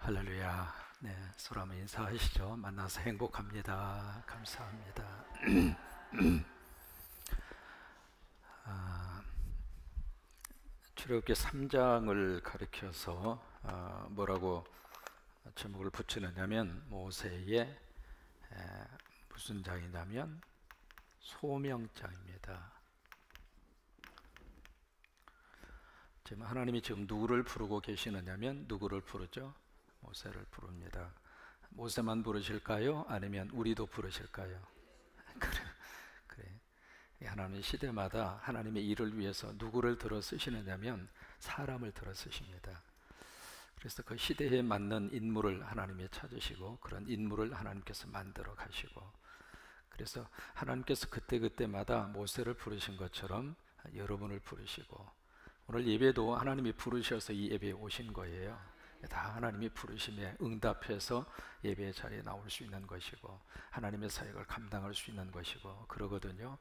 할렐루야. 네, 서로 한번 인사하시죠. 만나서 행복합니다. 감사합니다. 아, 출애굽기 3장을 가리켜서 뭐라고 제목을 붙이느냐면 모세의 무슨 장이냐면 소명장입니다. 지금 하나님이 지금 누구를 부르고 계시느냐면 누구를 부르죠? 모세를 부릅니다. 모세만 부르실까요? 아니면 우리도 부르실까요? 그래. 하나님 시대마다 하나님의 일을 위해서 누구를 들어 쓰시느냐면 사람을 들어 쓰십니다. 그래서 그 시대에 맞는 인물을 하나님이 찾으시고 그런 인물을 하나님께서 만들어 가시고, 그래서 하나님께서 그때그때마다 모세를 부르신 것처럼 여러분을 부르시고, 오늘 예배도 하나님이 부르셔서 이 예배에 오신 거예요. 다 하나님이 부르심에 응답해서 예배의 자리에 나올 수 있는 것이고 하나님의 사역을 감당할 수 있는 것이고 그러거든요.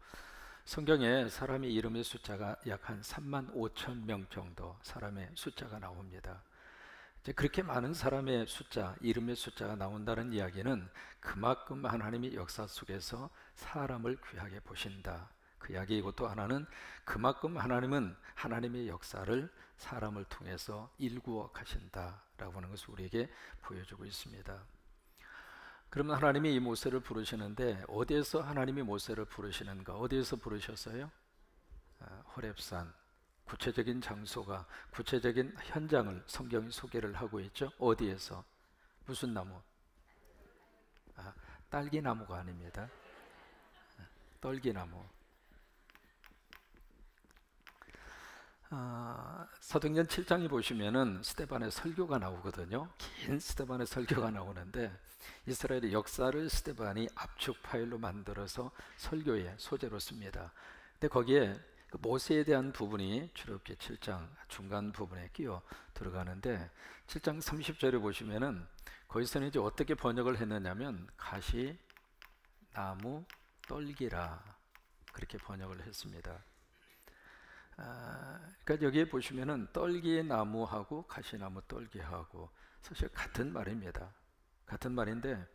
성경에 사람의 이름의 숫자가 약 한 3만 5천 명 정도 사람의 숫자가 나옵니다. 이제 그렇게 많은 사람의 숫자, 이름의 숫자가 나온다는 이야기는 그만큼 하나님이 역사 속에서 사람을 귀하게 보신다, 그 이야기이고, 또 하나는 그만큼 하나님은 하나님의 역사를 사람을 통해서 일구어 가신다라고 하는 것을 우리에게 보여주고 있습니다. 그러면 하나님이 이 모세를 부르시는데 어디에서 하나님이 모세를 부르시는가? 어디에서 부르셨어요? 호렙산. 구체적인 장소가, 구체적인 현장을 성경이 소개를 하고 있죠. 어디에서? 무슨 나무? 딸기나무가 아닙니다. 떨기나무. 사도행전 7장에 보시면은 스데반의 설교가 나오거든요. 긴 스데반의 설교가 나오는데 이스라엘의 역사를 스데반이 압축 파일로 만들어서 설교의 소재로 씁니다. 근데 거기에 그 모세에 대한 부분이 출애굽기 7장 중간 부분에 끼어 들어가는데 7장 30절에 보시면은 거기서는 이제 어떻게 번역을 했느냐면 가시 나무 떨기라, 그렇게 번역을 했습니다. 그러니까 여기에 보시면은 떨기의 나무하고 가시나무 떨기하고 사실 같은 말입니다. 같은 말인데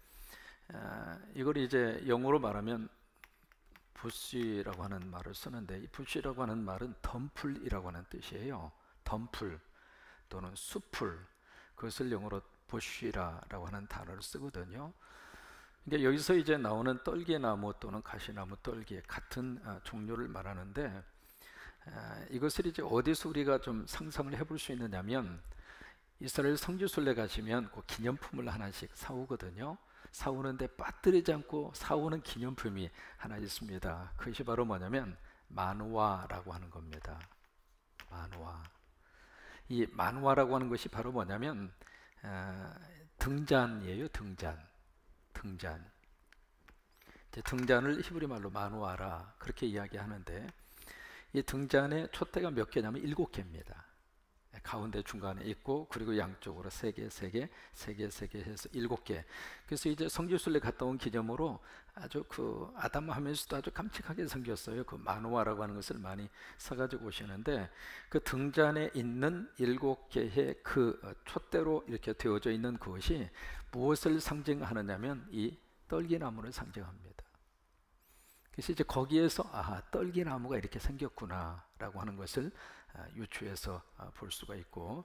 이걸 이제 영어로 말하면 부시라고 하는 말을 쓰는데, 이 부시라고 하는 말은 덤플이라고 하는 뜻이에요. 덤플 또는 숲을, 그것을 영어로 부시라고 하는 단어를 쓰거든요. 그러니까 여기서 이제 나오는 떨기나무 또는 가시나무 떨기 같은 종류를 말하는데, 이것을 이제 어디서 우리가 좀 상상을 해볼 수 있느냐면 이스라엘 성지순례 가시면 그 기념품을 하나씩 사오거든요. 사오는데 빠뜨리지 않고 사오는 기념품이 하나 있습니다. 그것이 바로 뭐냐면 만화라고 하는 겁니다. 만화. 이 만화라고 하는 것이 바로 뭐냐면 등잔이에요. 등잔. 이제 등잔을 히브리 말로 만화라 그렇게 이야기하는데, 이 등잔에 촛대가 몇 개냐면 7개입니다. 가운데 중간에 있고 그리고 양쪽으로 3개 해서 7개. 그래서 이제 성지순례 갔다 온 기념으로 아주 그 아담하면서도 아주 깜찍하게 생겼어요. 그 만화라고 하는 것을 많이 사가지고 오시는데, 그 등잔에 있는 7개의 그 촛대로 이렇게 되어져 있는 그것이 무엇을 상징하느냐면 이 떨기나무를 상징합니다. 그래서 이제 거기에서 떨기나무가 이렇게 생겼구나라고 하는 것을 유추해서 볼 수가 있고,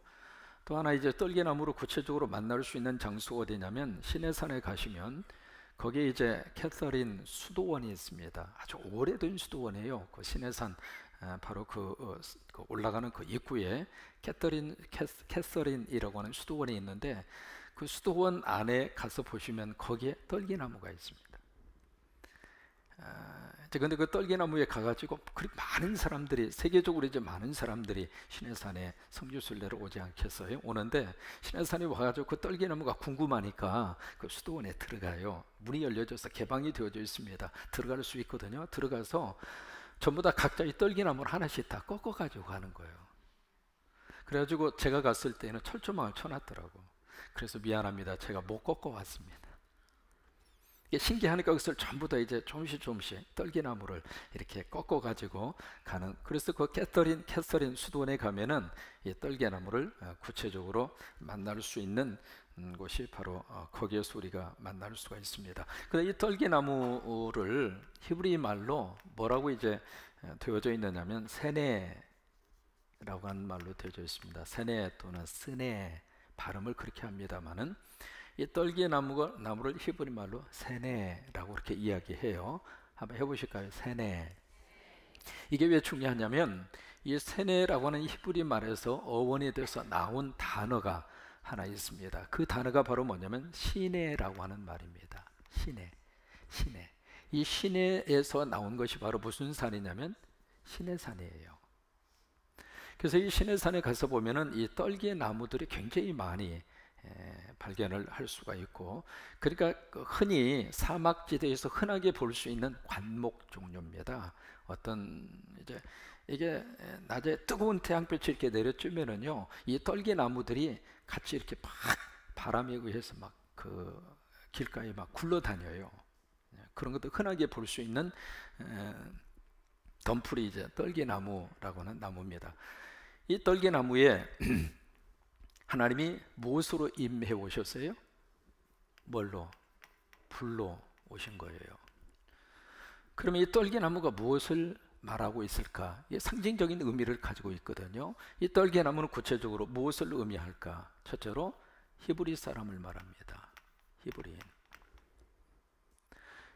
또 하나 이제 떨기나무로 구체적으로 만날 수 있는 장소가 어디냐면 시내산에 가시면 거기에 이제 캐서린 수도원이 있습니다. 아주 오래된 수도원이에요. 그 시내산 바로 그 올라가는 그 입구에 캐서린이라고 하는 수도원이 있는데, 그 수도원 안에 가서 보시면 거기에 떨기나무가 있습니다. 근데 그 떨기나무에 가가지고 그리 많은 사람들이, 세계적으로 이제 많은 사람들이 시내산에 성지순례를 오지 않겠어요? 오는데 시내산에 와가지고 그 떨기나무가 궁금하니까 그 수도원에 들어가요. 문이 열려져서 개방이 되어져 있습니다. 들어갈 수 있거든요. 들어가서 전부 다 각자 이 떨기나무를 하나씩 다 꺾어가지고 가는 거예요. 그래가지고 제가 갔을 때는 철조망을 쳐놨더라고. 그래서 미안합니다, 제가 못 꺾어 왔습니다. 이게 신기하니까 그것을 전부 다 이제 조금씩 떨기나무를 이렇게 꺾어 가지고 가는. 그래서 그 캐서린 수도원에 가면은 이 떨기나무를 구체적으로 만날 수 있는 곳이 바로 거기에서 우리가 만날 수가 있습니다. 그런데 이 떨기나무를 히브리 말로 뭐라고 이제 되어져 있느냐면 세네라고 하는 말로 되어져 있습니다. 세네 또는 스네, 발음을 그렇게 합니다만은 이 떨기나무를 히브리 말로 세네라고 그렇게 이야기해요. 한번 해보실까요? 세네. 이게 왜 중요하냐면 이 세네라고 하는 히브리 말에서 어원이 돼서 나온 단어가 하나 있습니다. 그 단어가 바로 뭐냐면 시내라고 하는 말입니다. 시내. 이 시내에서 나온 것이 바로 무슨 산이냐면 시내산이에요. 그래서 이 시내산에 가서 보면은 이 떨기의 나무들이 굉장히 많이 발견을 할 수가 있고, 그러니까 흔히 사막지대에서 흔하게 볼 수 있는 관목 종류입니다. 어떤 이제 이게 낮에 뜨거운 태양빛이 이렇게 내려쬐면은요, 이 떨기 나무들이 같이 이렇게 막 바람에 의해서 막 그 길가에 막 굴러다녀요. 그런 것도 흔하게 볼 수 있는 덤풀이 이제 떨기나무라고 하는 나무입니다. 이 떨기나무에 하나님이 무엇으로 임해 오셨어요? 뭘로? 불로 오신 거예요. 그러면 이 떨기나무가 무엇을 말하고 있을까? 이게 상징적인 의미를 가지고 있거든요. 이 떨기나무는 구체적으로 무엇을 의미할까? 첫째로 히브리 사람을 말합니다. 히브리인.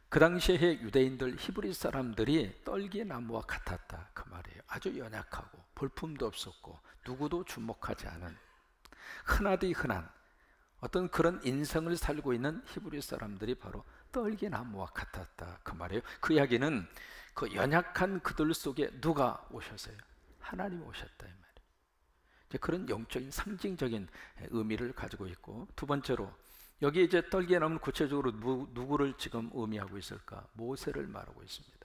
그 당시에 유대인들, 히브리 사람들이 떨기나무와 같았다 그 말이에요. 아주 연약하고 볼품도 없었고 누구도 주목하지 않은, 흔하디 흔한 어떤 그런 인생을 살고 있는 히브리 사람들이 바로 떨기나무와 같았다 그 말이에요. 그 이야기는 그 연약한 그들 속에 누가 오셨어요? 하나님 오셨다 이 말이에요. 이제 그런 영적인 상징적인 의미를 가지고 있고, 두 번째로 여기 이제 떨기나무는 구체적으로 누구를 지금 의미하고 있을까? 모세를 말하고 있습니다.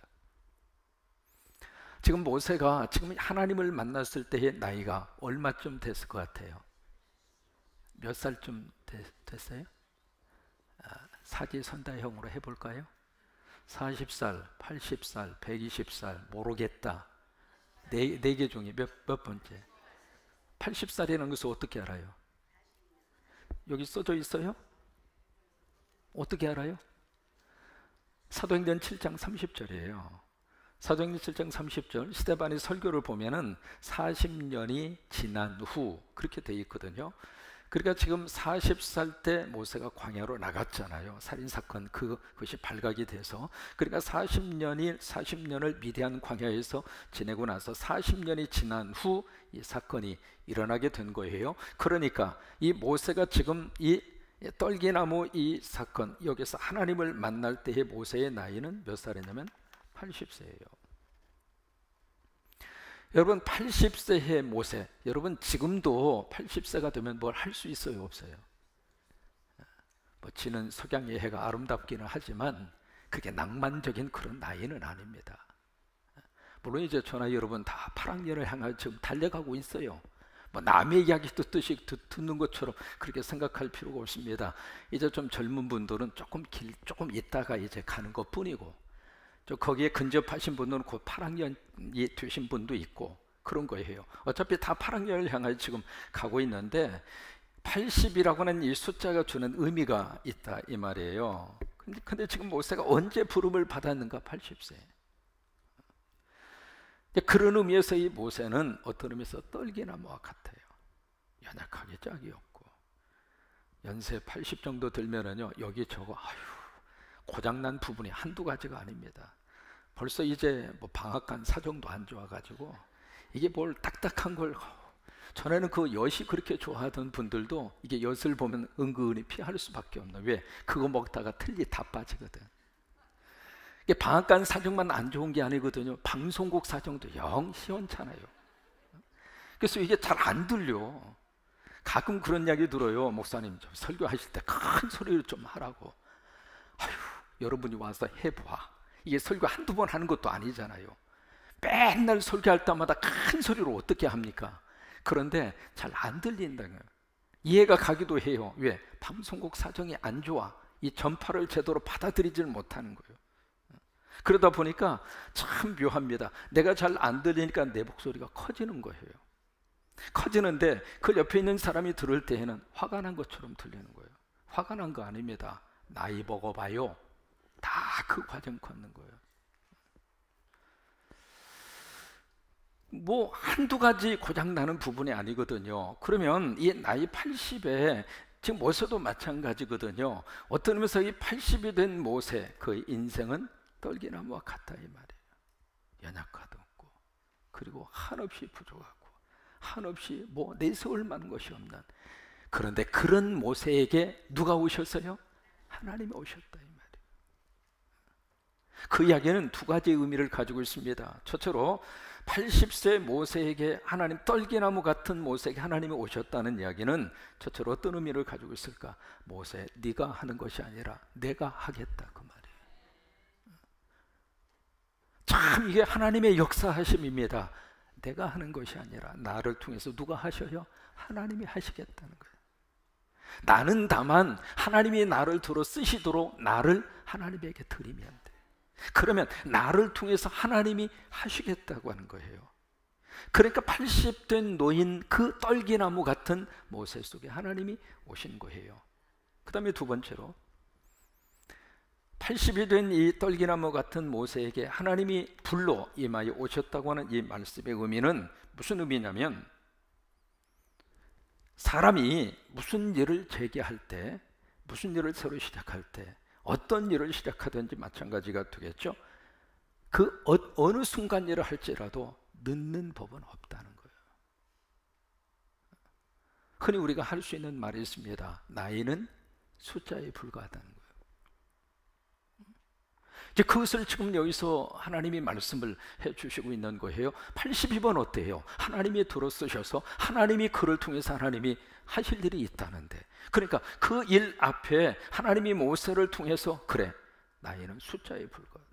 지금 모세가 지금 하나님을 만났을 때의 나이가 얼마쯤 됐을 것 같아요? 몇 살쯤 됐어요? 사지선다형으로 해볼까요? 40살, 80살, 120살 모르겠다. 네 개 중에 몇 번째? 80살이라는 것을 어떻게 알아요? 여기 써져 있어요? 어떻게 알아요? 사도행전 7장 30절이에요. 사도행전 7장 30절 스데반의 설교를 보면은 40년이 지난 후 그렇게 돼 있거든요. 그러니까 지금 40살 때 모세가 광야로 나갔잖아요. 살인사건 그것이 발각이 돼서. 그러니까 40년을 미디안 광야에서 지내고 나서 40년이 지난 후 이 사건이 일어나게 된 거예요. 그러니까 이 모세가 지금 이 떨기나무 이 사건, 여기서 하나님을 만날 때의 모세의 나이는 몇 살이냐면 80세예요. 여러분 80세의 모세, 여러분 지금도 80세가 되면 뭘 할 수 있어요, 없어요? 뭐 지는 석양의 해가 아름답기는 하지만 그게 낭만적인 그런 나이는 아닙니다. 물론 이제 저나 여러분 다 8학년을 향해 지금 달려가고 있어요. 뭐 남의 이야기 듣는 것처럼 그렇게 생각할 필요가 없습니다. 이제 좀 젊은 분들은 조금 있다가 이제 가는 것 뿐이고, 거기에 근접하신 분들은 곧 8학년이 되신 분도 있고 그런 거예요. 어차피 다 8학년을 향해 지금 가고 있는데 80이라고 하는 이 숫자가 주는 의미가 있다 이 말이에요. 근데 지금 모세가 언제 부름을 받았는가? 80세. 그런 의미에서 이 모세는 어떤 의미에서 떨기나무와 같아요. 연약하게 짝이 없고, 연세 80 정도 들면은요, 여기 저거 고장난 부분이 한두 가지가 아닙니다. 벌써 이제 뭐 방앗간 사정도 안 좋아가지고 이게 뭘 딱딱한 걸, 전에는 그 엿이 그렇게 좋아하던 분들도 이게 엿을 보면 은근히 피할 수밖에 없나. 왜? 그거 먹다가 틀니 다 빠지거든. 이게 방앗간 사정만 안 좋은 게 아니거든요. 방송국 사정도 영 시원찮아요. 그래서 이게 잘 안 들려. 가끔 그런 이야기 들어요. 목사님 설교하실 때 큰 소리로 좀 하라고. 아휴, 여러분이 와서 해봐. 이게 설교 한두 번 하는 것도 아니잖아요. 맨날 설교할 때마다 큰 소리로 어떻게 합니까? 그런데 잘 안 들린다는 거예요. 이해가 가기도 해요. 왜? 방송국 사정이 안 좋아. 이 전파를 제대로 받아들이질 못하는 거예요. 그러다 보니까 참 묘합니다. 내가 잘 안 들리니까 내 목소리가 커지는 거예요. 커지는데 그 옆에 있는 사람이 들을 때에는 화가 난 것처럼 들리는 거예요. 화가 난 거 아닙니다. 나이 먹어봐요. 다 그 과정 걷는 거예요. 뭐 한두 가지 고장나는 부분이 아니거든요. 그러면 이 나이 80에 지금 모세도 마찬가지거든요. 어떤 의미에서 이 80이 된 모세, 그 인생은 떨기나무와 같다 이 말이에요. 연약하도 없고, 그리고 한없이 부족하고, 한없이 뭐 내세울 만한 것이 없는. 그런데 그런 모세에게 누가 오셨어요? 하나님이 오셨다 이 말이에요. 그 이야기는 두 가지 의미를 가지고 있습니다. 첫째로 80세 모세에게 하나님, 떨기나무 같은 모세에게 하나님이 오셨다는 이야기는 첫째로 어떤 의미를 가지고 있을까? 모세, 네가 하는 것이 아니라 내가 하겠다 그 말이에요. 참 이게 하나님의 역사하심입니다. 내가 하는 것이 아니라 나를 통해서 누가 하셔요? 하나님이 하시겠다는 거예요. 나는 다만 하나님이 나를 들어 쓰시도록 나를 하나님에게 드리면 돼. 그러면 나를 통해서 하나님이 하시겠다고 하는 거예요. 그러니까 80된 노인 그 떨기나무 같은 모세 속에 하나님이 오신 거예요. 그 다음에 두 번째로 80이 된 이 떨기나무 같은 모세에게 하나님이 불로 임하여 오셨다고 하는 이 말씀의 의미는 무슨 의미냐면, 사람이 무슨 일을 재개할 때, 무슨 일을 새로 시작할 때, 어떤 일을 시작하든지 마찬가지가 되겠죠. 그 어느 순간 일을 할지라도 늦는 법은 없다는 거예요. 흔히 우리가 할 수 있는 말이 있습니다. 나이는 숫자에 불과하다는 거예요. 이제 그것을 지금 여기서 하나님이 말씀을 해주시고 있는 거예요. 82번 어때요? 하나님이 들어쓰셔서 하나님이 그를 통해서 하나님이 하실 일이 있다는데, 그러니까 그 일 앞에 하나님이 모세를 통해서 그래, 나이는 숫자에 불과하다.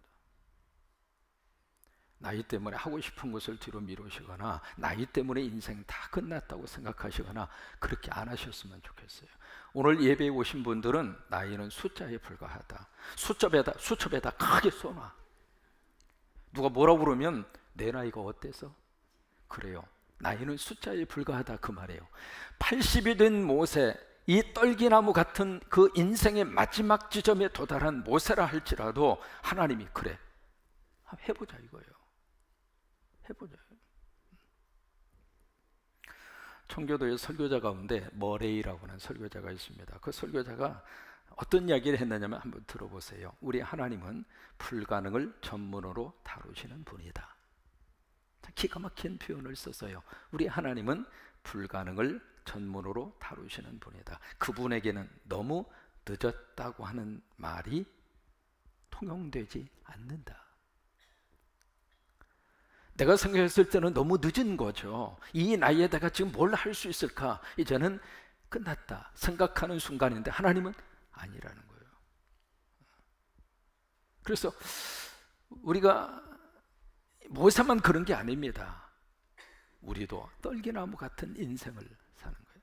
나이 때문에 하고 싶은 것을 뒤로 미루시거나 나이 때문에 인생 다 끝났다고 생각하시거나 그렇게 안 하셨으면 좋겠어요. 오늘 예배에 오신 분들은 나이는 숫자에 불과하다. 수첩에다 크게 써놔. 누가 뭐라고 그러면 내 나이가 어때서? 그래요. 나이는 숫자에 불과하다 그 말이에요. 80이 된 모세, 이 떨기나무 같은 그 인생의 마지막 지점에 도달한 모세라 할지라도 하나님이 그래, 해보자 이거예요. 해보자. 청교도의 설교자 가운데 머레이라고 하는 설교자가 있습니다. 그 설교자가 어떤 이야기를 했느냐면 한번 들어보세요. 우리 하나님은 불가능을 전문으로 다루시는 분이다. 기가 막힌 표현을 썼어요. 우리 하나님은 불가능을 전문으로 다루시는 분이다. 그분에게는 너무 늦었다고 하는 말이 통용되지 않는다. 내가 생각했을 때는 너무 늦은 거죠. 이 나이에 내가 지금 뭘 할 수 있을까? 이제는 끝났다 생각하는 순간인데 하나님은 아니라는 거예요. 그래서 우리가 모세만 그런 게 아닙니다. 우리도 떨기나무 같은 인생을 사는 거예요.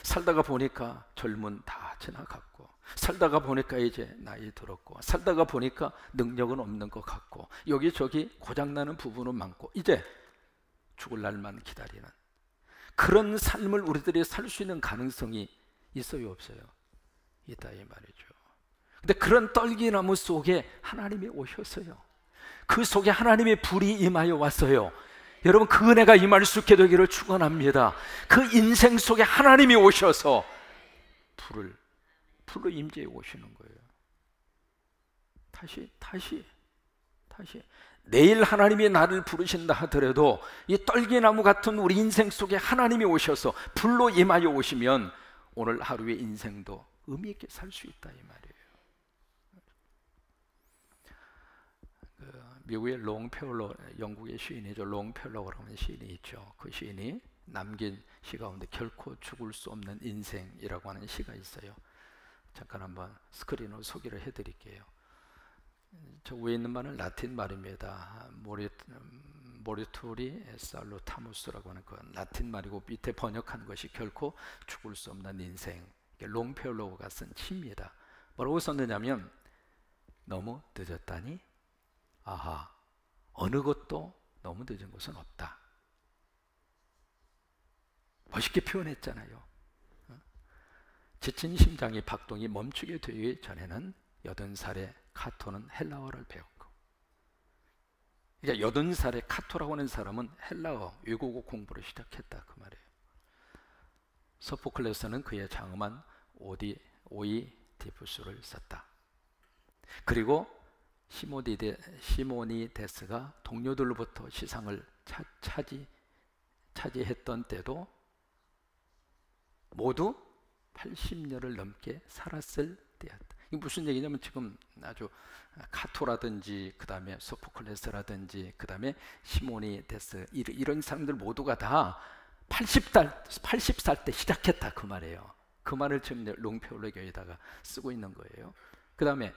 살다가 보니까 젊은 다 지나갔고, 살다가 보니까 이제 나이 들었고, 살다가 보니까 능력은 없는 것 같고, 여기저기 고장나는 부분은 많고, 이제 죽을 날만 기다리는 그런 삶을 우리들이 살 수 있는 가능성이 있어요 없어요? 있다 이 말이죠. 근데 그런 떨기나무 속에 하나님이 오셨어요. 그 속에 하나님의 불이 임하여 왔어요. 여러분 그 은혜가 임할 수 있게 되기를 축원합니다. 그 인생 속에 하나님이 오셔서 불로 임재해 오시는 거예요. 다시 내일 하나님이 나를 부르신다 하더라도 이 떨기나무 같은 우리 인생 속에 하나님이 오셔서 불로 임하여 오시면 오늘 하루의 인생도 의미 있게 살 수 있다 이 말이에요. 미국의 롱펠러, 영국의 시인이죠. 롱펠러라고 하는 시인이 있죠. 그 시인이 남긴 시 가운데 결코 죽을 수 없는 인생이라고 하는 시가 있어요. 잠깐 한번 스크린으로 소개를 해드릴게요. 저 위에 있는 말은 라틴 말입니다. 모리투리 살루타무스라고 하는 그 라틴 말이고 밑에 번역한 것이 결코 죽을 수 없는 인생 롱펠로우가 쓴 시입니다. 뭐라고 썼느냐면 너무 늦었다니 아하 어느 것도 너무 늦은 것은 없다. 멋있게 표현했잖아요. 지친 심장이 박동이 멈추게 되기 전에는 80살의 카토는 헬라어를 배웠고, 그러니까 80살의 카토라고 하는 사람은 헬라어 외국어 공부를 시작했다 그 말이에요. 소포클레스는 그의 장엄한 오이디푸스를 썼다. 그리고 시모니데스가 동료들로부터 시상을 차지했던 때도 모두 80년을 넘게 살았을 때였다. 이게 무슨 얘기냐면 지금 아주 카토라든지 그 다음에 소포클레스라든지 그 다음에 시모니데스 이런 사람들 모두가 다 80살 때 시작했다 그 말이에요. 그 말을 지금 롱페올로교에다가 쓰고 있는 거예요. 그 다음에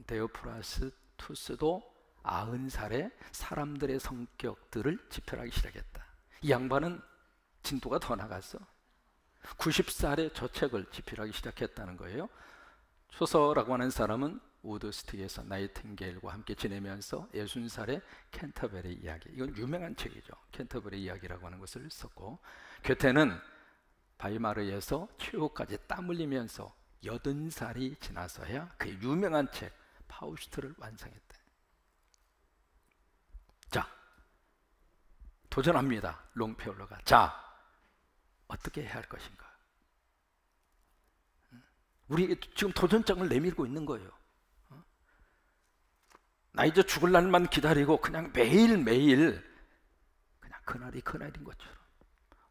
데오프라스투스도 90살에 사람들의 성격들을 집필하기 시작했다. 이 양반은 진도가 더 나갔어. 90살에 저 책을 집필하기 시작했다는 거예요. 초서라고 하는 사람은 우드스틱에서 나이팅게일과 함께 지내면서 60살의 캔터베리 이야기, 이건 유명한 책이죠. 캔터베리 이야기라고 하는 것을 썼고, 괴테는 바이마르에서 최후까지 땀 흘리면서 80살이 지나서야 그 유명한 책 파우스트를 완성했다. 자, 도전합니다. 롱페올로가. 자, 어떻게 해야 할 것인가? 우리 지금 도전장을 내밀고 있는 거예요. 나 이제 죽을 날만 기다리고 그냥 매일매일 그냥 그날이 그날인 것처럼,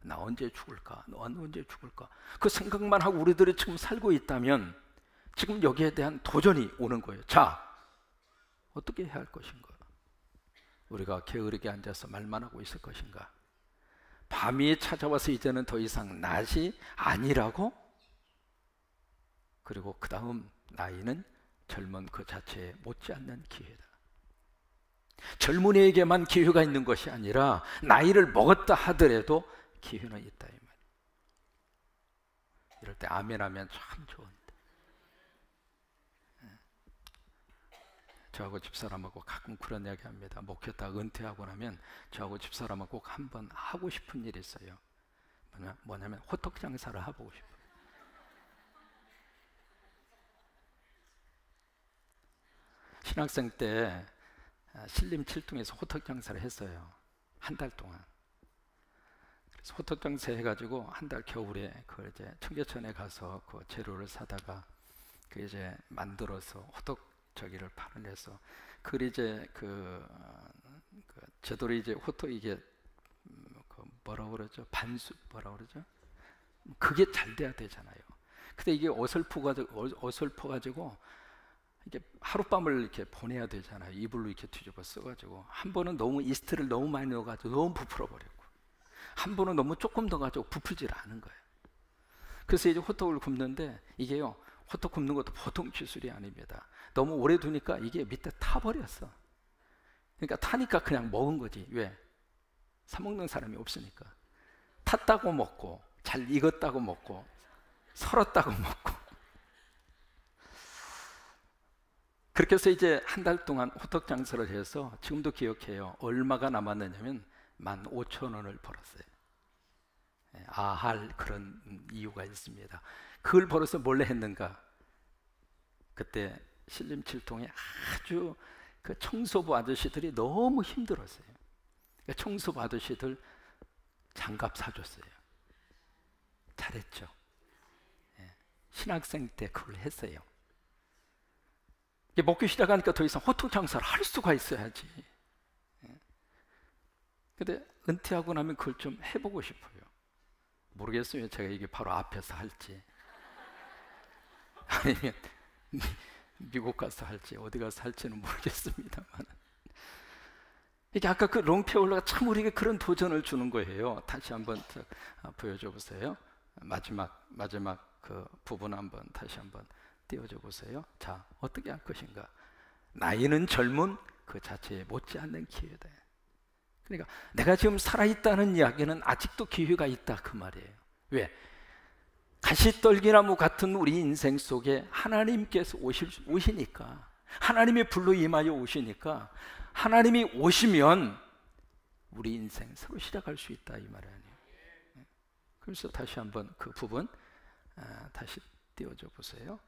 나 언제 죽을까? 너 언제 죽을까? 그 생각만 하고 우리들이 지금 살고 있다면 지금 여기에 대한 도전이 오는 거예요. 자, 어떻게 해야 할 것인가? 우리가 게으르게 앉아서 말만 하고 있을 것인가? 밤이 찾아와서 이제는 더 이상 낮이 아니라고? 그리고 그 다음 나이는 젊은 그 자체에 못지않는 기회다. 젊은이에게만 기회가 있는 것이 아니라 나이를 먹었다 하더라도 기회는 있다 이 말. 이럴 때 아멘 하면 참 좋은데. 저하고 집사람하고 가끔 그런 이야기 합니다. 목회다 은퇴하고 나면 저하고 집사람하고 꼭 한번 하고 싶은 일이 있어요. 뭐냐면 호떡 장사를 해보고 싶어요. 신학생 때 신림 7동에서 호떡 장사를 했어요. 한 달 동안. 그래서 호떡 장사 해가지고 한 달 겨울에 그 이제 청계천에 가서 그 재료를 사다가 그 이제 만들어서 호떡 저기를 팔아내서 그걸 이제 제대로 이제 호떡 이게 그 뭐라고 그러죠? 반숙 뭐라고 그러죠? 그게 잘 돼야 되잖아요. 근데 이게 어설퍼가지고 이게 하룻밤을 이렇게 보내야 되잖아요. 이불로 이렇게 뒤집어 써가지고 한 번은 너무 이스트를 너무 많이 넣어가지고 너무 부풀어 버렸고, 한 번은 너무 조금 더 가지고 부풀질 않은 거예요. 그래서 이제 호떡을 굽는데 이게요, 호떡 굽는 것도 보통 기술이 아닙니다. 너무 오래 두니까 이게 밑에 타버렸어. 그러니까 타니까 그냥 먹은 거지. 왜? 사 먹는 사람이 없으니까. 탔다고 먹고, 잘 익었다고 먹고, 설었다고 먹고. 그렇게 해서 이제 한 달 동안 호떡 장사를 해서 지금도 기억해요. 얼마가 남았느냐면 15,000원을 벌었어요. 할 그런 이유가 있습니다. 그걸 벌어서 뭘래 했는가? 그때 신림 7동에 아주 그 청소부 아저씨들이 너무 힘들었어요. 그러니까 청소부 아저씨들 장갑 사줬어요. 잘했죠. 신학생 때 그걸 했어요. 먹기 시작하니까 더 이상 호떡 장사를 할 수가 있어야지. 근데 은퇴하고 나면 그걸 좀 해보고 싶어요. 모르겠어요. 제가 이게 바로 앞에서 할지 아니면 미국 가서 할지 어디 가서 할지는 모르겠습니다만, 이게 아까 그 롱페올로가 참 우리에게 그런 도전을 주는 거예요. 다시 한번 보여줘 보세요. 마지막 그 부분 한번 다시 한번 띄워줘 보세요. 자, 어떻게 할 것인가? 나이는 젊은 그 자체에 못지않는 기회다. 그러니까 내가 지금 살아있다는 이야기는 아직도 기회가 있다 그 말이에요. 왜? 가시떨기나무 같은 우리 인생 속에 하나님께서 오시니까, 하나님의 불로 임하여 오시니까, 하나님이 오시면 우리 인생 새로 시작할 수 있다 이 말 아니에요. 그래서 다시 한번 그 부분 다시 띄워줘 보세요.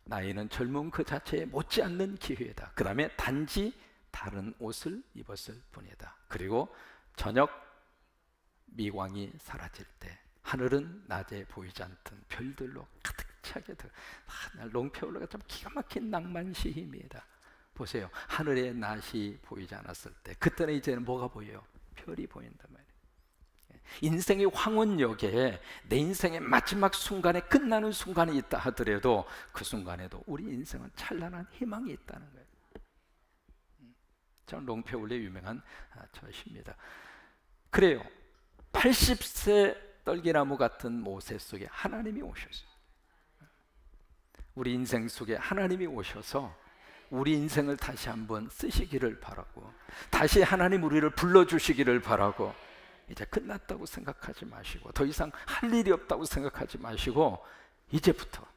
나이는 젊음 그 자체에 못지않는 기회다. 그 다음에 단지 다른 옷을 입었을 뿐이다. 그리고 저녁 미광이 사라질 때 하늘은 낮에 보이지 않던 별들로 가득 차게 돼. 롱페올로가 참 기가 막힌 낭만 시입니다. 보세요. 하늘에 낮이 보이지 않았을 때 그때는 이제는 뭐가 보여요? 별이 보인단 말이에요. 인생의 황혼역에 내 인생의 마지막 순간에 끝나는 순간이 있다 하더라도 그 순간에도 우리 인생은 찬란한 희망이 있다는 거예요. 전 롱페올의 유명한 저십니다. 그래요. 80세 떨기나무 같은 모세 속에 하나님이 오셨어요. 우리 인생 속에 하나님이 오셔서 우리 인생을 다시 한번 쓰시기를 바라고, 다시 하나님 우리를 불러주시기를 바라고, 이제 끝났다고 생각하지 마시고, 더 이상 할 일이 없다고 생각하지 마시고, 이제부터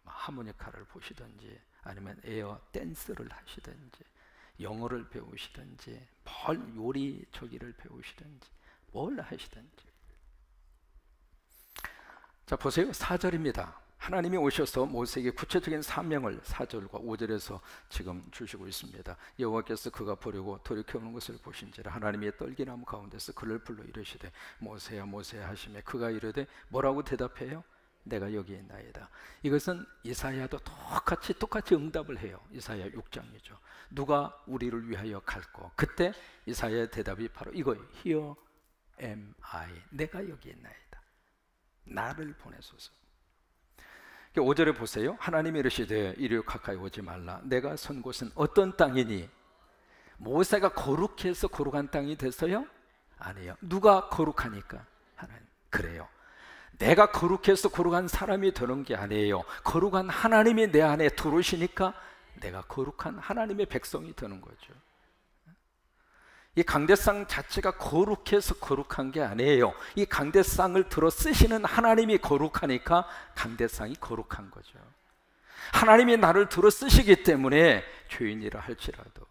하모니카를 보시든지 아니면 에어 댄스를 하시든지 영어를 배우시든지 뭘 요리 저기를 배우시든지 뭘 하시든지. 자 보세요. 4절입니다. 하나님이 오셔서 모세에게 구체적인 사명을 4절과 5절에서 지금 주시고 있습니다. 여호와께서 그가 보려고 돌이켜오는 것을 보신지라 하나님이 떨기나무 가운데서 그를 불러 이르시되 모세야 모세야 하시매 그가 이르되 뭐라고 대답해요? 내가 여기 있나이다. 이것은 이사야도 똑같이 응답을 해요. 이사야 6장이죠. 누가 우리를 위하여 갈고, 그때 이사야의 대답이 바로 이거예요. Here am I. 내가 여기 있나이다. 나를 보내소서. 5절에 보세요. 하나님이 이르시되 이리 가까이 오지 말라. 내가 선 곳은 어떤 땅이니? 모세가 거룩해서 거룩한 땅이 됐어요? 아니에요. 누가 거룩하니까? 하나님. 그래요. 내가 거룩해서 거룩한 사람이 되는 게 아니에요. 거룩한 하나님이 내 안에 들어오시니까 내가 거룩한 하나님의 백성이 되는 거죠. 이 강대상 자체가 거룩해서 거룩한 게 아니에요. 이 강대상을 들어 쓰시는 하나님이 거룩하니까 강대상이 거룩한 거죠. 하나님이 나를 들어 쓰시기 때문에 죄인이라 할지라도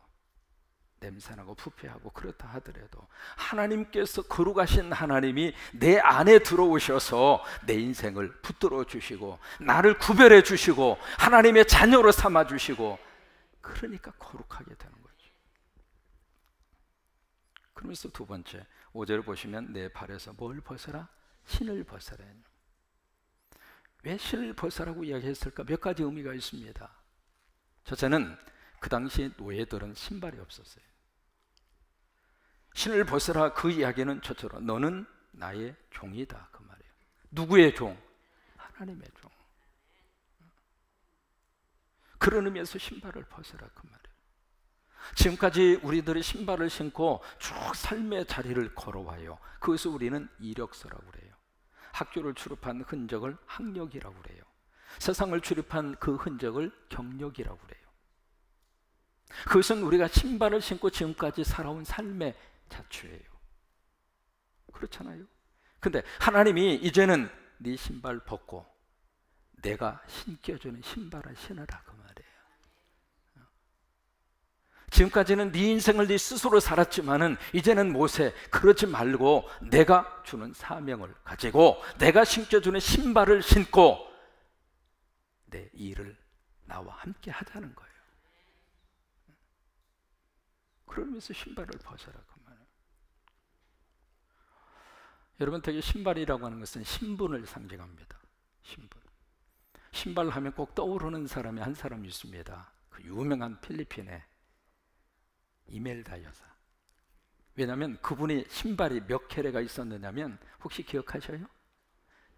냄새나고 부패하고 그렇다 하더라도 하나님께서 거룩하신 하나님이 내 안에 들어오셔서 내 인생을 붙들어 주시고 나를 구별해 주시고 하나님의 자녀로 삼아 주시고, 그러니까 거룩하게 되는 거죠. 그러면서 두 번째 5절을 보시면 내 발에서 뭘 벗어라? 신을 벗어라. 왜 신을 벗으라고 이야기했을까? 몇 가지 의미가 있습니다. 첫째는 그 당시 노예들은 신발이 없었어요. 신을 벗으라 그 이야기는 첫째로 너는 나의 종이다 그 말이에요. 누구의 종? 하나님의 종. 그런 의미에서 신발을 벗으라 그 말이에요. 지금까지 우리들이 신발을 신고 쭉 삶의 자리를 걸어와요. 그것을 우리는 이력서라고 그래요. 학교를 출입한 흔적을 학력이라고 그래요. 세상을 출입한 그 흔적을 경력이라고 그래요. 그것은 우리가 신발을 신고 지금까지 살아온 삶의 자취예요. 그렇잖아요. 근데 하나님이 이제는 네 신발 벗고 내가 신겨주는 신발을 신으라 그 말이에요. 지금까지는 네 인생을 네 스스로 살았지만은 이제는 모세 그러지 말고 내가 주는 사명을 가지고 내가 신겨주는 신발을 신고 내 일을 나와 함께 하자는 거예요. 그러면서 신발을 벗어라 그 말이에요. 여러분, 되게 신발이라고 하는 것은 신분을 상징합니다. 신발 하면 꼭 떠오르는 사람이 한 사람 있습니다. 그 유명한 필리핀의 이멜다 여사. 왜냐하면 그분이 신발이 몇 켤레가 있었느냐면 혹시 기억하셔요?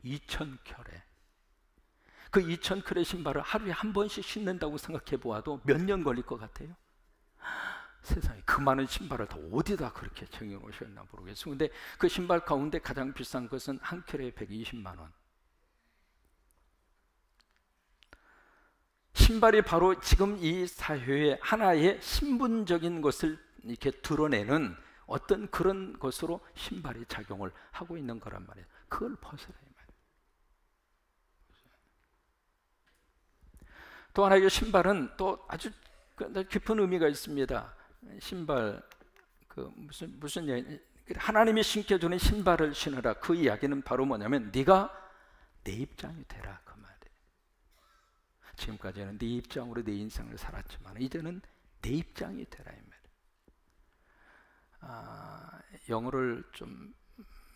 2000켤레. 그 2000켤레 신발을 하루에 한 번씩 신는다고 생각해 보아도 몇 년 걸릴 것 같아요? 세상에 그 많은 신발을 다 어디다 그렇게 정해 놓으셨나 모르겠어요. 근데 그 신발 가운데 가장 비싼 것은 한 켤레에 120만 원. 신발이 바로 지금 이 사회의 하나의 신분적인 것을 이렇게 드러내는 어떤 그런 것으로 신발이 작용을 하고 있는 거란 말이에요. 그걸 벗어라 이 말이에요. 또 하나 이 신발은 또 아주 깊은 의미가 있습니다. 신발 무슨 하나님이 신겨주는 신발을 신으라. 그 이야기는 바로 뭐냐면 네가 내 입장이 되라 그 말이에요. 지금까지는 네 입장으로 내 인생을 살았지만 이제는 내 입장이 되라 이 말이에요. 영어를 좀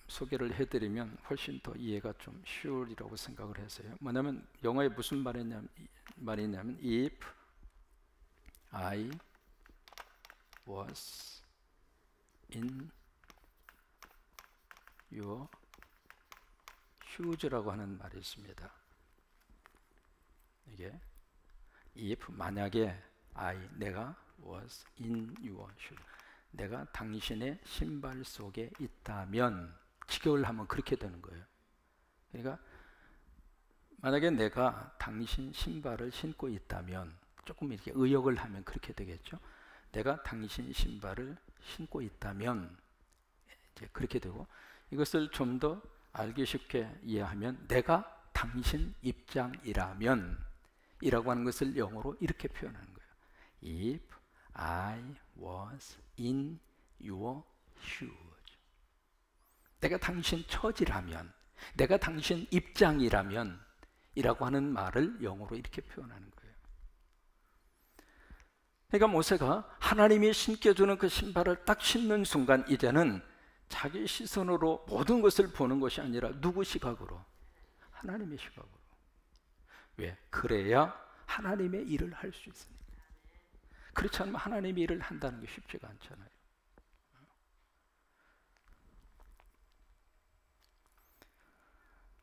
소개를 해드리면 훨씬 더 이해가 좀 쉬우리라고 생각을 했어요. 뭐냐면 영어에 무슨 말이냐면 if I was in your shoes라고 하는 말이 있습니다. 이게 if 만약에 내가 was in your shoes, 내가 당신의 신발 속에 있다면, 직역을 하면 그렇게 되는 거예요. 그러니까 만약에 내가 당신 신발을 신고 있다면, 조금 이렇게 의역을 하면 그렇게 되겠죠. 내가 당신 신발을 신고 있다면 이제 그렇게 되고, 이것을 좀 더 알기 쉽게 이해하면 내가 당신 입장이라면 이라고 하는 것을 영어로 이렇게 표현하는 거예요. If I was in your shoes, 내가 당신 처지라면, 내가 당신 입장이라면 이라고 하는 말을 영어로 이렇게 표현하는 거예요. 그러니까 모세가 하나님이 신겨주는 그 신발을 딱 신는 순간 이제는 자기 시선으로 모든 것을 보는 것이 아니라 누구 시각으로? 하나님의 시각으로. 왜? 그래야 하나님의 일을 할 수 있으니까. 그렇지 않으면 하나님의 일을 한다는 게 쉽지가 않잖아요.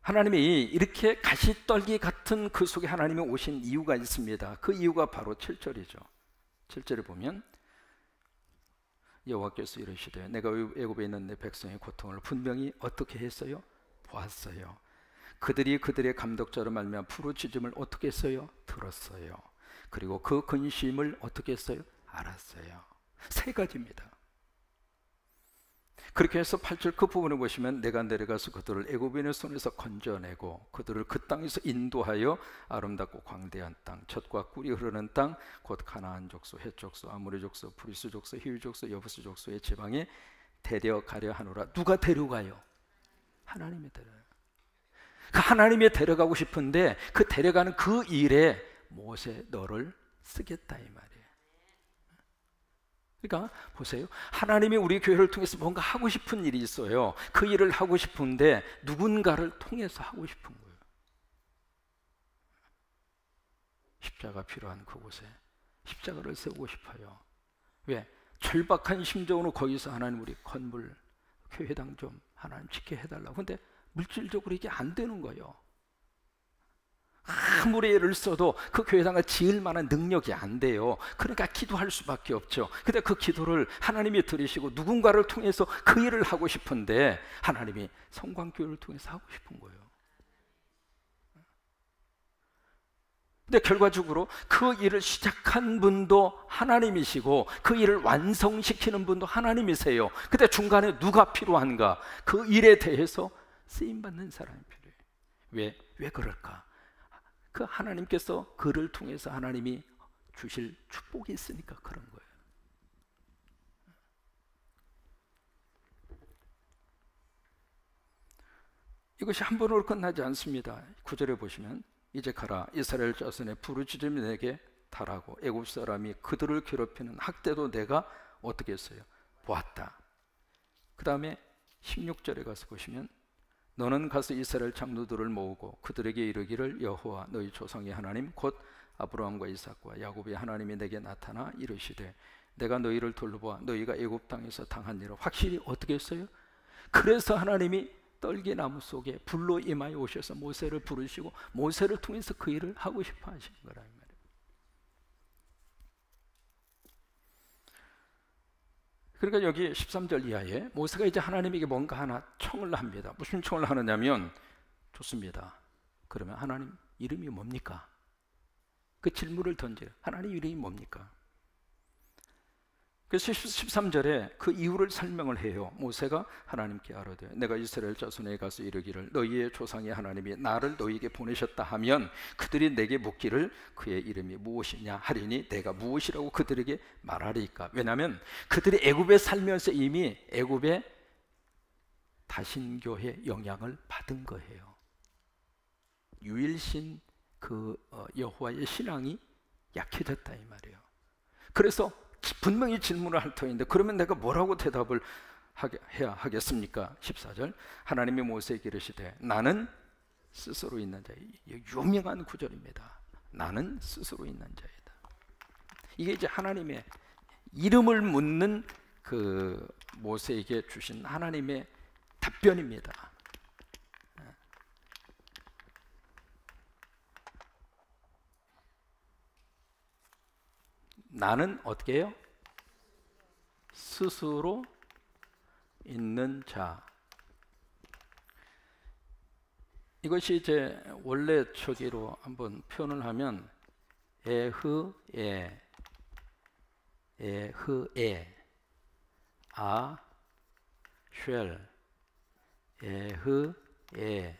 하나님이 이렇게 가시떨기 같은 그 속에 하나님이 오신 이유가 있습니다. 그 이유가 바로 7절이죠. 7절에 보면 여호와께서 이르시되 내가 애굽에 있는 내 백성의 고통을 분명히 어떻게 했어요? 보았어요. 그들이 그들의 감독자로 말미암아 부르짖음을 어떻게 했어요? 들었어요. 그리고 그 근심을 어떻게 했어요? 알았어요. 세 가지입니다. 그렇게 해서 8절 그 부분을 보시면 내가 내려가서 그들을 애굽인의 손에서 건져내고 그들을 그 땅에서 인도하여 아름답고 광대한 땅, 젖과 꿀이 흐르는 땅, 곧 가나안 족속, 헷 족속, 아모리 족속, 브리스 족속, 히위 족속, 여부스 족속의 지방에 데려가려 하노라. 누가 데려가요? 하나님이 데려가요. 그 하나님이 데려가고 싶은데 그 데려가는 그 일에 모세 너를 쓰겠다 이 말이에요. 그러니까 보세요. 하나님이 우리 교회를 통해서 뭔가 하고 싶은 일이 있어요. 그 일을 하고 싶은데 누군가를 통해서 하고 싶은 거예요. 십자가 필요한 그곳에 십자가를 세우고 싶어요. 왜? 절박한 심정으로 거기서 하나님 우리 건물 교회당 좀 하나님 짓게 해달라고. 근데 물질적으로 이게 안 되는 거예요. 아무리 애를 써도 그 교회당을 지을 만한 능력이 안 돼요. 그러니까 기도할 수밖에 없죠. 근데 그 기도를 하나님이 들으시고 누군가를 통해서 그 일을 하고 싶은데 하나님이 성광교회를 통해서 하고 싶은 거예요. 근데 결과적으로 그 일을 시작한 분도 하나님이시고 그 일을 완성시키는 분도 하나님이세요. 근데 중간에 누가 필요한가? 그 일에 대해서 쓰임받는 사람이 필요해요. 왜 그럴까? 그 하나님께서 그를 통해서 하나님이 주실 축복이 있으니까 그런 거예요. 이것이 한 번으로 끝나지 않습니다. 9절에 보시면 이제 가라 이스라엘 자손의 부르짖음이 내게 달하고 애굽 사람이 그들을 괴롭히는 학대도 내가 어떻게 했어요? 보았다. 그 다음에 16절에 가서 보시면 너는 가서 이스라엘 장로들을 모으고 그들에게 이르기를 여호와 너희 조상의 하나님 곧 아브라함과 이삭과 야곱의 하나님이 내게 나타나 이르시되 내가 너희를 돌보아 너희가 애굽 땅에서 당한 일을 확실히 어떻게 했어요? 그래서 하나님이 떨기나무 속에 불로 임하여 오셔서 모세를 부르시고 모세를 통해서 그 일을 하고 싶어 하시는 거라 이 말이에요. 그러니까 여기 13절 이하에 모세가 이제 하나님에게 뭔가 하나 청을 합니다. 무슨 청을 하느냐면 좋습니다. 그러면 하나님 이름이 뭡니까? 그 질문을 던져요. 하나님 이름이 뭡니까? 그래서 13절에 그 이유를 설명을 해요. 모세가 하나님께 아뢰되 내가 이스라엘 자손에게 가서 이르기를 너희의 조상의 하나님이 나를 너희에게 보내셨다 하면 그들이 내게 묻기를 그의 이름이 무엇이냐 하리니 내가 무엇이라고 그들에게 말하리까. 왜냐하면 그들이 애굽에 살면서 이미 애굽의 다신교의 영향을 받은 거예요. 유일신 그 여호와의 신앙이 약해졌다 이 말이에요. 그래서 분명히 질문을 할 터인데 그러면 내가 뭐라고 대답을 해야 하겠습니까? 14절 하나님이 모세에게 이르시되 나는 스스로 있는 자이다. 유명한 구절입니다. 나는 스스로 있는 자이다. 이게 이제 하나님의 이름을 묻는 그 모세에게 주신 하나님의 답변입니다. 나는 어떻게 해요? 스스로 있는 자. 이것이 이제 원래 초기로 한번 표현을 하면 에흐에 아 쉘 에흐에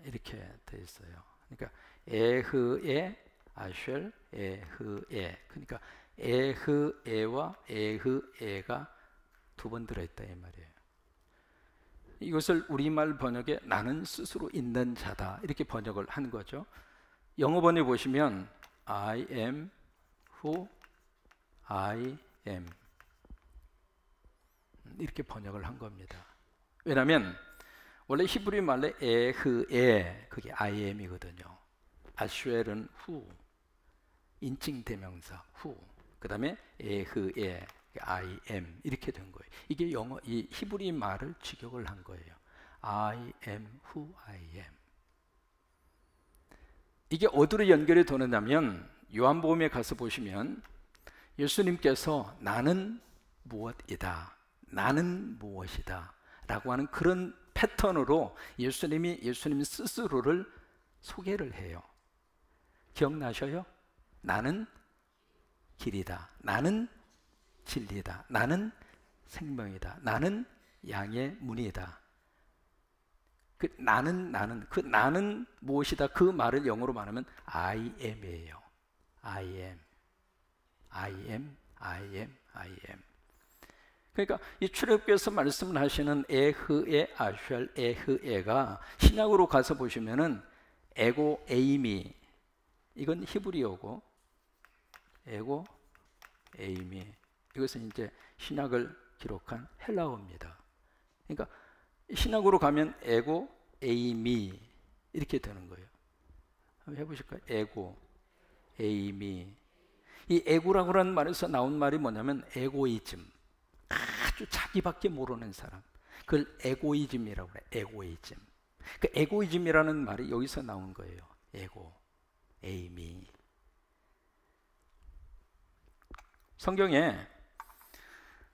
이렇게 돼 있어요. 그러니까 에흐에 아쉘 에흐에, 그러니까 에흐에와 에흐에가 두 번 들어있다 이 말이에요. 이것을 우리말 번역에 나는 스스로 있는 자다 이렇게 번역을 한 거죠. 영어 번역에 보시면 I am who I am 이렇게 번역을 한 겁니다. 왜냐하면 원래 히브리 말로 에흐에 그게 I am이거든요. 아슈엘은 who, 인칭 대명사 who, 그 다음에 에흐에 I am 이렇게 된 거예요. 이게 영어 이 히브리 말을 직역을 한 거예요. I am who I am. 이게 어디로 연결이 되느냐면 요한복음에 가서 보시면 예수님께서 나는 무엇이다, 나는 무엇이다 라고 하는 그런 패턴으로 예수님 스스로를 소개를 해요. 기억나셔요? 나는 길이다, 나는 진리다, 나는 생명이다, 나는 양의 문이다. 그 나는 무엇이다 그 말을 영어로 말하면 I am이에요. I am. 그러니까 이 출애굽기에서 말씀을 하시는 에흐에 아쉘 에흐에가 신약으로 가서 보시면은 에고 에이미, 이건 히브리어고 에고 에이미, 이것은 이제 신약을 기록한 헬라어입니다. 그러니까 신약으로 가면 에고 에이미 이렇게 되는 거예요. 한번 해보실까요? 에고 에이미. 이 에고라고 하는 말에서 나온 말이 뭐냐면 에고이즘, 아주 자기밖에 모르는 사람, 그걸 에고이즘이라고 해요. 에고이즘. 그 에고이즘이라는 말이 여기서 나온 거예요. 에고 에이미. 성경에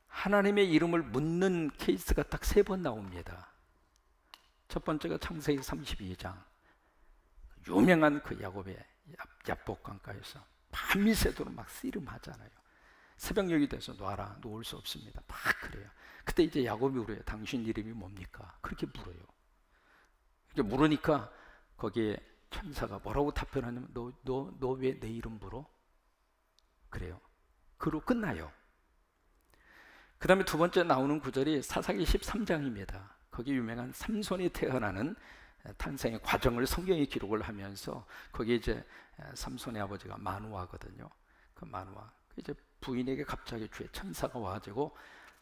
하나님의 이름을 묻는 케이스가 딱 3번 나옵니다. 첫 번째가 창세기 32장, 유명한 그 야곱의 야복강가에서 밤이새도록 막 씨름하잖아요. 새벽녘이 돼서 놔라, 놓을 수 없습니다. 막 그래요. 그때 이제 야곱이 물어요. 당신 이름이 뭡니까? 그렇게 물어요. 이제 물으니까 거기에 천사가 뭐라고 답변하냐면 너 왜 내 이름 물어? 그래요. 그로 끝나요. 그 다음에 두 번째 나오는 구절이 사사기 13장입니다. 거기 유명한 삼손이 태어나는 탄생의 과정을 성경이 기록을 하면서 거기 이제 삼손의 아버지가 마누아거든요. 그 마누아, 이제 부인에게 갑자기 주의 천사가 와가지고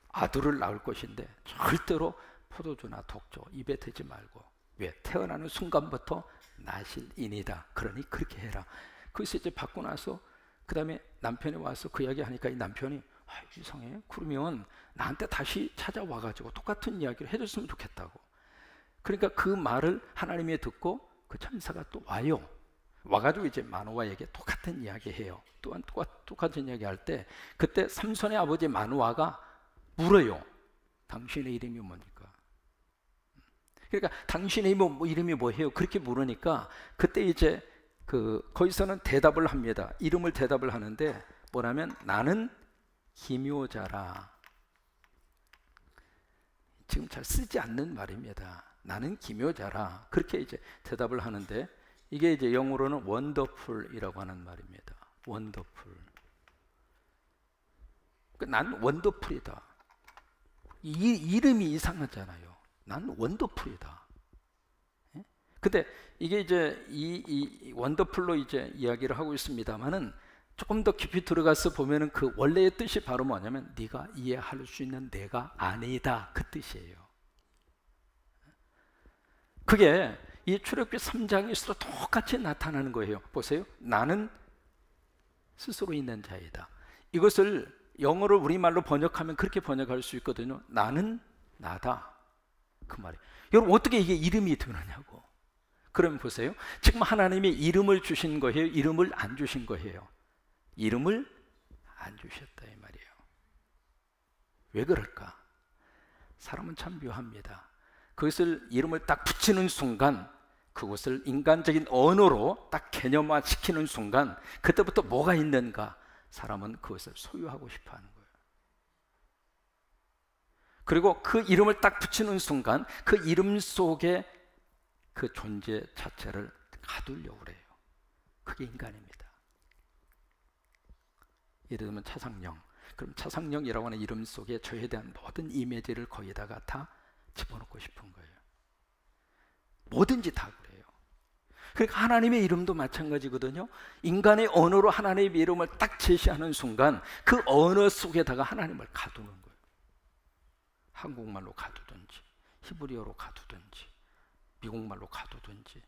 아들을 낳을 것인데 절대로 포도주나 독주 입에 대지 말고, 왜? 태어나는 순간부터 나실인이다. 그러니 그렇게 해라. 그래서 이제 받고 나서 그 다음에 남편이 와서 그 이야기 하니까 이 남편이 이상해. 그러면 나한테 다시 찾아와가지고 똑같은 이야기를 해줬으면 좋겠다고. 그러니까 그 말을 하나님이 듣고 그 천사가 또 와요. 와가지고 이제 마누아에게 똑같은 이야기 해요. 또한 똑같은 이야기 할 때 그때 삼손의 아버지 마누아가 물어요. 당신의 이름이 뭡니까? 그러니까 당신의 이름이 뭐예요? 그렇게 물으니까 그때 이제 거기서는 대답을 합니다. 이름을 대답을 하는데 뭐냐면 나는 기묘자라. 지금 잘 쓰지 않는 말입니다. 나는 기묘자라. 그렇게 이제 대답을 하는데 이게 이제 영어로는 원더풀이라고 하는 말입니다. 원더풀. 난 원더풀이다. 이 이름이 이상하잖아요. 난 원더풀이다. 예? 근데 이게 이제 이 원더풀로 이제 이야기를 하고 있습니다만은 조금 더 깊이 들어가서 보면은 그 원래의 뜻이 바로 뭐냐면 네가 이해할 수 있는 내가 아니다, 그 뜻이에요. 그게 이 출애굽기 3장에서도 똑같이 나타나는 거예요. 보세요. 나는 스스로 있는 자이다. 이것을 영어를 우리말로 번역하면 그렇게 번역할 수 있거든요. 나는 나다, 그 말이에요. 여러분 어떻게 이게 이름이 되느냐고. 그러면 보세요. 지금 하나님이 이름을 주신 거예요? 이름을 안 주신 거예요? 이름을 안 주셨다 이 말이에요. 왜 그럴까? 사람은 참 묘합니다. 그것을 이름을 딱 붙이는 순간, 그것을 인간적인 언어로 딱 개념화 시키는 순간 그때부터 뭐가 있는가? 사람은 그것을 소유하고 싶어 하는 거예요. 그리고 그 이름을 딱 붙이는 순간 그 이름 속에 그 존재 자체를 가두려고 그래요. 그게 인간입니다. 예를 들면 차상령. 그럼 차상령이라고 하는 이름 속에 저에 대한 모든 이미지를 거기다가 다 집어넣고 싶은 거예요. 뭐든지 다 그래요. 그러니까 하나님의 이름도 마찬가지거든요. 인간의 언어로 하나님의 이름을 딱 제시하는 순간 그 언어 속에다가 하나님을 가두는 거예요. 한국말로 가두든지 히브리어로 가두든지 미국말로 가두든지.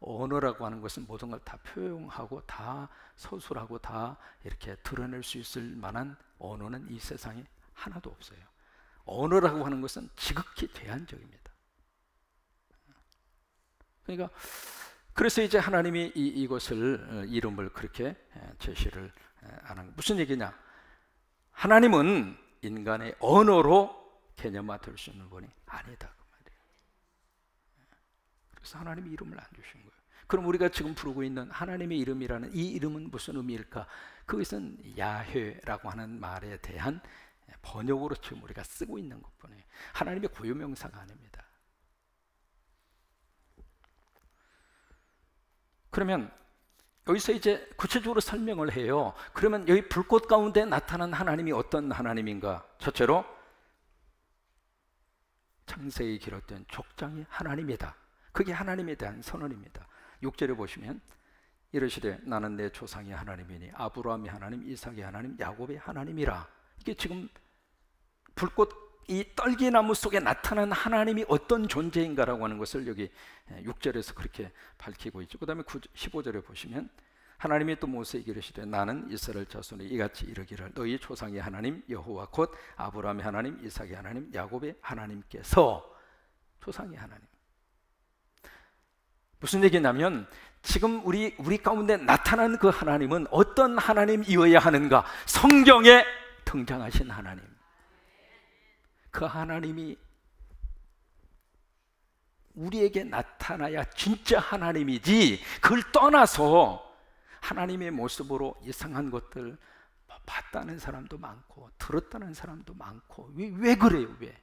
언어라고 하는 것은 모든 걸 다 표현하고 다 서술하고 다 이렇게 드러낼 수 있을 만한 언어는 이 세상에 하나도 없어요. 언어라고 하는 것은 지극히 제한적입니다. 그러니까 그래서 이제 하나님이 이것을 이름을 그렇게 제시를 안 한, 무슨 얘기냐? 하나님은 인간의 언어로 개념화될 수 있는 분이 아니다, 그 말이에요. 그래서 하나님이 이름을 안 주신 거예요. 그럼 우리가 지금 부르고 있는 하나님의 이름이라는 이 이름은 무슨 의미일까? 그것은 야훼라고 하는 말에 대한 번역으로 지금 우리가 쓰고 있는 것뿐이에요. 하나님의 고유명사가 아닙니다. 그러면 여기서 이제 구체적으로 설명을 해요. 그러면 여기 불꽃 가운데 나타난 하나님이 어떤 하나님인가? 첫째로 창세기 기록된 족장의 하나님이다. 그게 하나님에 대한 선언입니다. 6절에 보시면 이르시되 나는 내 조상의 하나님이니 아브라함의 하나님, 이삭의 하나님, 야곱의 하나님이라. 이게 지금 불꽃 이 떨기나무 속에 나타난 하나님이 어떤 존재인가라고 하는 것을 여기 6절에서 그렇게 밝히고 있죠. 그 다음에 15절에 보시면 하나님이 또 모세에게 이르시되 나는 이스라엘 자손이 이같이 이르기를 너희 조상의 하나님 여호와 곧 아브라함의 하나님, 이삭의 하나님, 야곱의 하나님께서. 조상의 하나님. 무슨 얘기냐면 지금 우리 가운데 나타난 그 하나님은 어떤 하나님이어야 하는가? 성경에 등장하신 하나님. 그 하나님이 우리에게 나타나야 진짜 하나님이지, 그걸 떠나서 하나님의 모습으로 이상한 것들 봤다는 사람도 많고 들었다는 사람도 많고. 왜 그래요? 왜?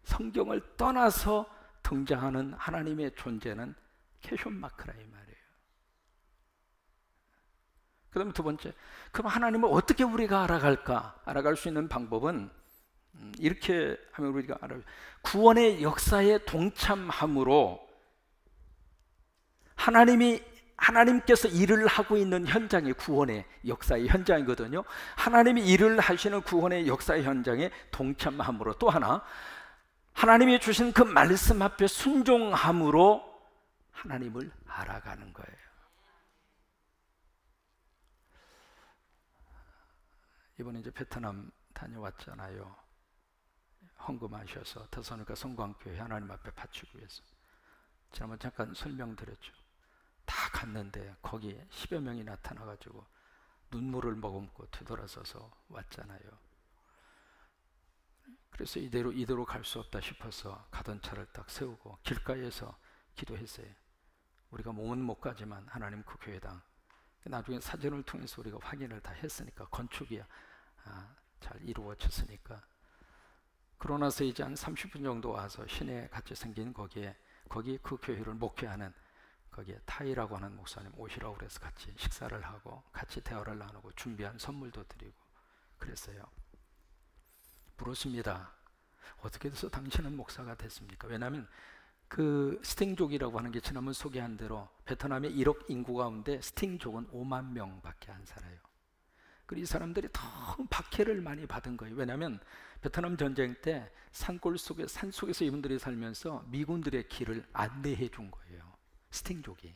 성경을 떠나서 등장하는 하나님의 존재는 캐션 마크라 이 말이에요. 그 다음에 두 번째, 그럼 하나님을 어떻게 우리가 알아갈까? 알아갈 수 있는 방법은 이렇게 하면 우리가 알아요. 구원의 역사에 동참함으로 하나님께서 일을 하고 있는 현장이 구원의 역사의 현장이거든요. 하나님이 일을 하시는 구원의 역사의 현장에 동참함으로, 또 하나 하나님이 주신 그 말씀 앞에 순종함으로 하나님을 알아가는 거예요. 이번에 이제 베트남 다녀왔잖아요. 헌금하셔서 데살로니가 성광교회 하나님 앞에 바치기 위해서. 지난번 잠깐 설명드렸죠. 다 갔는데 거기 10여 명이 나타나가지고 눈물을 머금고 되돌아서서 왔잖아요. 그래서 이대로 갈 수 없다 싶어서 가던 차를 딱 세우고 길가에서 기도했어요. 우리가 몸은 못 가지만 하나님 그 교회당 나중에 사진을 통해서 우리가 확인을 다 했으니까 건축이 잘 이루어졌으니까 그러고 나서 이제 한 30분 정도 와서 시내에 같이 생긴 거기 그 교회를 목회하는 거기에 타이라고 하는 목사님 오시라고 그래서 같이 식사를 하고 같이 대화를 나누고 준비한 선물도 드리고 그랬어요. 물었습니다. 어떻게 돼서 당신은 목사가 됐습니까? 왜냐하면 그 스팅족이라고 하는 게 지난번 소개한 대로 베트남의 1억 인구 가운데 스팅족은 5만 명밖에 안 살아요. 그리고 이 사람들이 너무 박해를 많이 받은 거예요. 왜냐하면 베트남 전쟁 때 산골 속에 산 속에서 이분들이 살면서 미군들의 길을 안내해 준 거예요. 스팅족이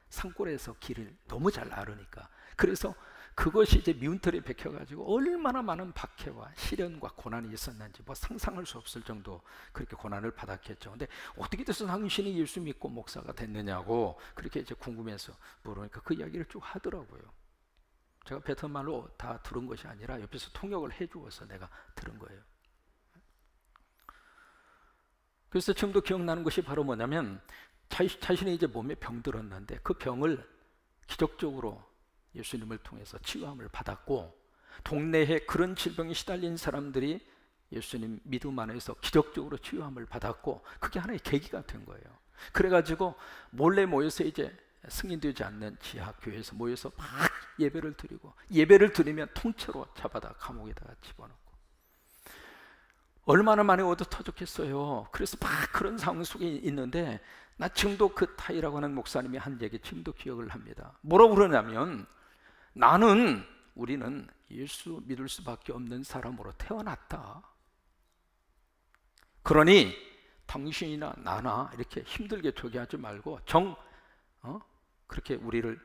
산골에서 길을 너무 잘 알으니까. 그래서 그것이 이제 미운털이 베껴가지고 얼마나 많은 박해와 시련과 고난이 있었는지 뭐 상상할 수 없을 정도 그렇게 고난을 받았겠죠. 근데 어떻게 돼서 당신이 예수 믿고 목사가 됐느냐고 그렇게 이제 궁금해서 물으니까 그 이야기를 쭉 하더라고요. 제가 베트남말로 다 들은 것이 아니라 옆에서 통역을 해주어서 내가 들은 거예요. 그래서 지금도 기억나는 것이 바로 뭐냐면 자신이 이제 몸에 병들었는데 그 병을 기적적으로 예수님을 통해서 치유함을 받았고 동네에 그런 질병에 시달린 사람들이 예수님 믿음 안에서 기적적으로 치유함을 받았고 그게 하나의 계기가 된 거예요. 그래가지고 몰래 모여서 이제 승인되지 않는 지하교회에서 모여서 막 예배를 드리고 예배를 드리면 통째로 잡아다 감옥에다가 집어넣고 얼마나 많이 얻어 터졌겠어요. 그래서 막 그런 상황 속에 있는데 나 지금도 그 타이라고 하는 목사님이 한 얘기 지금도 기억을 합니다. 뭐라고 그러냐면 우리는 예수 믿을 수밖에 없는 사람으로 태어났다. 그러니 당신이나 나나 이렇게 힘들게 저기하지 말고 그렇게 우리를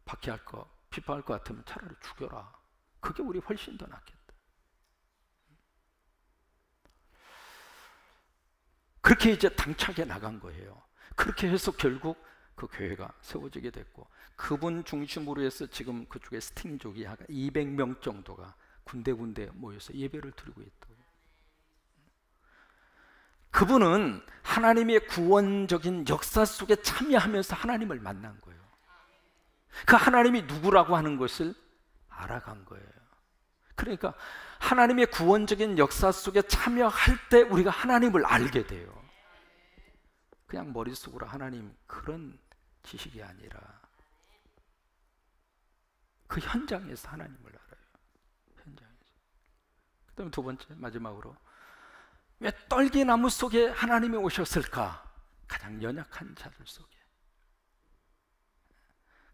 박해할 거 비판할 것 같으면 차라리 죽여라. 그게 우리 훨씬 더 낫겠다. 그렇게 이제 당차게 나간 거예요. 그렇게 해서 결국 그 교회가 세워지게 됐고 그분 중심으로 해서 지금 그쪽에 스팅족이 약 200명 정도가 군데군데 모여서 예배를 드리고 있다고. 그분은 하나님의 구원적인 역사 속에 참여하면서 하나님을 만난 거예요. 그 하나님이 누구라고 하는 것을 알아간 거예요. 그러니까 하나님의 구원적인 역사 속에 참여할 때 우리가 하나님을 알게 돼요. 그냥 머릿속으로 하나님 그런 지식이 아니라 그 현장에서 하나님을 알아요. 현장에서. 그 다음에 두 번째 마지막으로 왜 떨기나무 속에 하나님이 오셨을까? 가장 연약한 자들 속에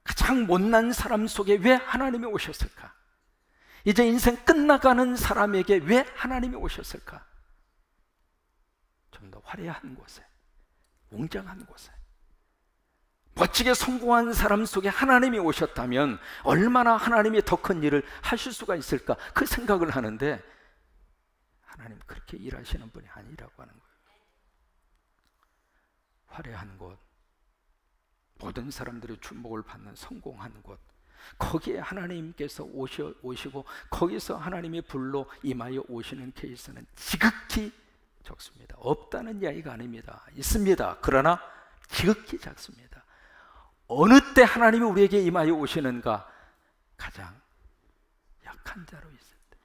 가장 못난 사람 속에 왜 하나님이 오셨을까? 이제 인생 끝나가는 사람에게 왜 하나님이 오셨을까? 좀 더 화려한 곳에 웅장한 곳에 멋지게 성공한 사람 속에 하나님이 오셨다면 얼마나 하나님이 더 큰 일을 하실 수가 있을까? 그 생각을 하는데 하나님 그렇게 일하시는 분이 아니라고 하는 거예요. 화려한 곳, 모든 사람들의 주목을 받는 성공한 곳, 거기에 하나님께서 오시고 거기서 하나님의 불로 임하여 오시는 케이스는 지극히 적습니다. 없다는 이야기가 아닙니다. 있습니다. 그러나 지극히 작습니다. 어느 때 하나님이 우리에게 임하여 오시는가? 가장 약한 자로 있을 때.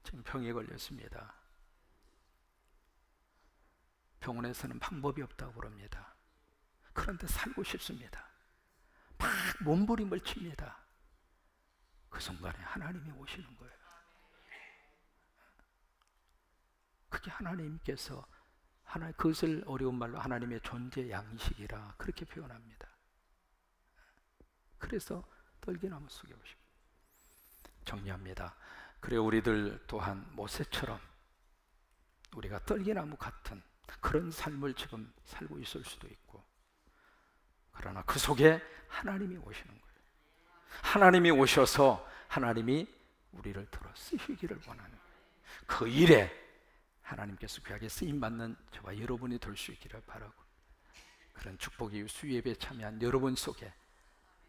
지금 병에 걸렸습니다. 병원에서는 방법이 없다고 그럽니다. 그런데 살고 싶습니다. 막 몸부림을 칩니다. 그 순간에 하나님이 오시는 거예요. 그게 하나님께서 그것을 어려운 말로 하나님의 존재 양식이라 그렇게 표현합니다. 그래서 떨기나무 속에 오십니다. 정리합니다. 그래 우리들 또한 모세처럼 우리가 떨기나무 같은 그런 삶을 지금 살고 있을 수도 있고 그러나 그 속에 하나님이 오시는 거예요. 하나님이 오셔서 하나님이 우리를 들어 쓰시기를 원하는 거예요. 그 일에 하나님께서 귀하게 쓰임받는 저와 여러분이 될 수 있기를 바라고 그런 축복이 수예배에 참여한 여러분 속에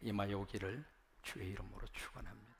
임하여 오기를 주의 이름으로 축원합니다.